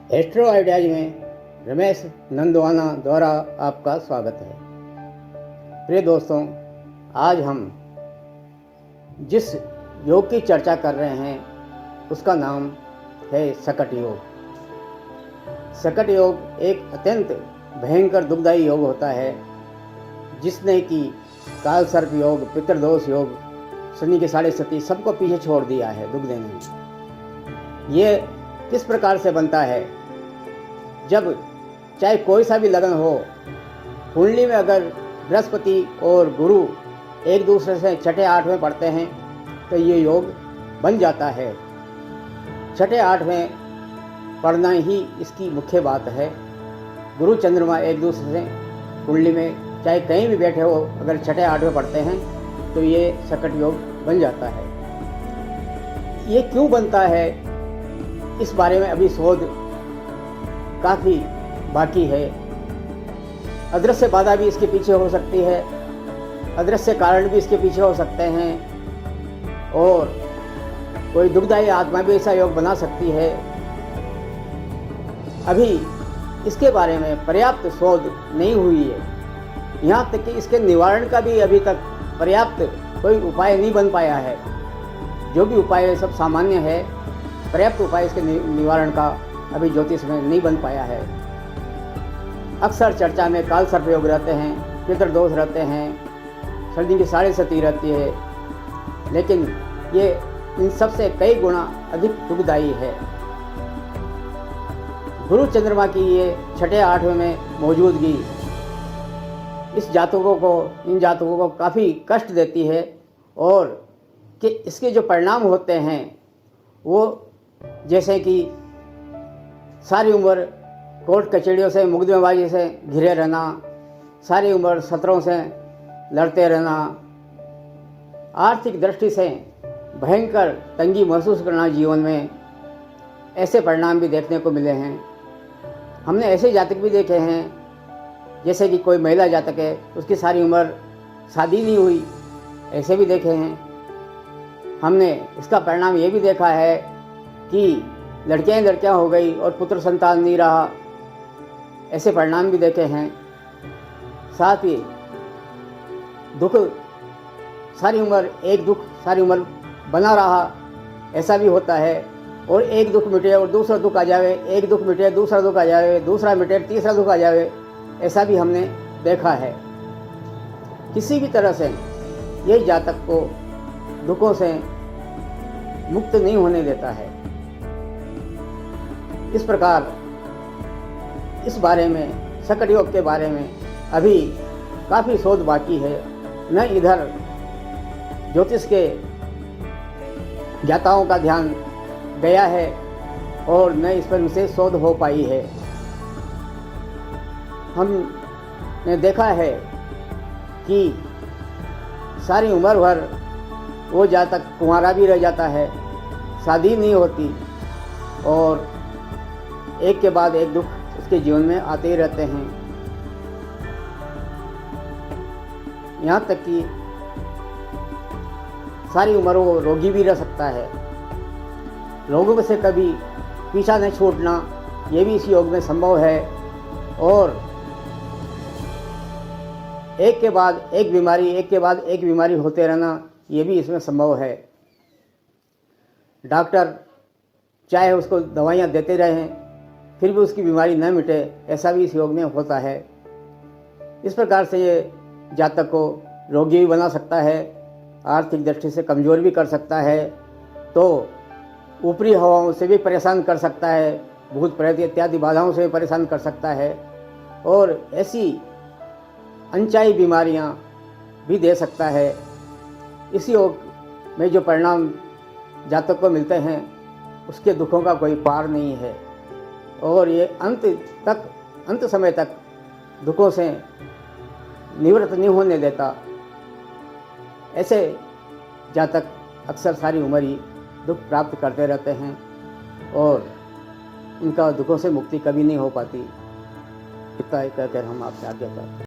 Astro ideas में रमेश नंदवाना द्वारा आपका स्वागत है। प्रिय दोस्तों, आज हम जिस योग की चर्चा कर रहे हैं उसका नाम है शकट योग। शकट योग एक अत्यंत भयंकर दुखदायी योग होता है, जिसने कि काल सर्प योग, पितृदोष योग, शनि की 7.5 सबको पीछे छोड़ दिया है दुख देने में। ये किस प्रकार से बनता है? जब चाहे कोई सा भी लगन हो, कुंडली में अगर बृहस्पति और गुरु एक दूसरे से 6-8 पढ़ते हैं तो ये योग बन जाता है। 6-8 पढ़ना ही इसकी मुख्य बात है। गुरु चंद्रमा एक दूसरे से कुंडली में चाहे कहीं भी बैठे हो, अगर 6-8 पढ़ते हैं तो ये शकट योग बन जाता है। ये क्यों बनता है, इस बारे में अभी शोध काफ़ी बाकी है। अदृश्य बाधा भी इसके पीछे हो सकती है, अदृश्य कारण भी इसके पीछे हो सकते हैं, और कोई दुखदायी आत्मा भी ऐसा योग बना सकती है। अभी इसके बारे में पर्याप्त शोध नहीं हुई है। यहाँ तक कि इसके निवारण का भी अभी तक पर्याप्त कोई उपाय नहीं बन पाया है। जो भी उपाय है सब सामान्य है, पर्याप्त उपाय इसके निवारण का अभी ज्योतिष में नहीं बन पाया है। अक्सर चर्चा में काल सर्प योग रहते हैं, पितृदोष रहते हैं, शनि की 7.5 रहती है, लेकिन ये इन सबसे कई गुना अधिक दुखदायी है। गुरु चंद्रमा की ये 6-8 में मौजूदगी इन जातकों को काफ़ी कष्ट देती है, और कि इसके जो परिणाम होते हैं वो जैसे कि सारी उम्र कोर्ट कचहरियों से, मुकदमेबाजी से घिरे रहना, सारी उम्र सत्रों से लड़ते रहना, आर्थिक दृष्टि से भयंकर तंगी महसूस करना जीवन में, ऐसे परिणाम भी देखने को मिले हैं। हमने ऐसे जातक भी देखे हैं, जैसे कि कोई महिला जातक है, उसकी सारी उम्र शादी नहीं हुई, ऐसे भी देखे हैं। हमने इसका परिणाम ये भी देखा है कि लड़कियां हो गई और पुत्र संतान नहीं रहा, ऐसे परिणाम भी देखे हैं। साथ ही दुख सारी उम्र बना रहा, ऐसा भी होता है। और एक दुख मिटे और दूसरा दुख आ जावे, एक दुख मिटे दूसरा दुख आ जावे, दूसरा मिटे तीसरा दुख आ जावे, ऐसा भी हमने देखा है। किसी भी तरह से ये जातक को दुखों से मुक्त नहीं होने देता है। इस प्रकार इस बारे में, शकट योग के बारे में अभी काफ़ी शोध बाकी है। न इधर ज्योतिष के ज्ञाताओं का ध्यान गया है और न इस पर विशेष शोध हो पाई है। हमने देखा है कि सारी उम्र भर वो जातक कुंवारा भी रह जाता है, शादी नहीं होती, और एक के बाद एक दुख उसके जीवन में आते ही रहते हैं। यहाँ तक कि सारी उम्र वो रोगी भी रह सकता है। रोगों से कभी पीछा नहीं छूटना, ये भी इस योग में संभव है। और एक के बाद एक बीमारी होते रहना, ये भी इसमें संभव है। डॉक्टर चाहे उसको दवाइयाँ देते रहें, फिर भी उसकी बीमारी न मिटे, ऐसा भी इस योग में होता है। इस प्रकार से ये जातक को रोगी भी बना सकता है, आर्थिक दृष्टि से कमज़ोर भी कर सकता है, तो ऊपरी हवाओं से भी परेशान कर सकता है, भूत प्रेत इत्यादि बाधाओं से भी परेशान कर सकता है, और ऐसी अनचाही बीमारियां भी दे सकता है। इस योग में जो परिणाम जातक को मिलते हैं, उसके दुखों का कोई पार नहीं है, और ये अंत समय तक दुखों से निवृत्त नहीं होने देता। ऐसे जातक अक्सर सारी उम्र ही दुख प्राप्त करते रहते हैं, और इनका दुखों से मुक्ति कभी नहीं हो पाती। इतना कहकर हम आपसे आज्ञा चाहते हैं।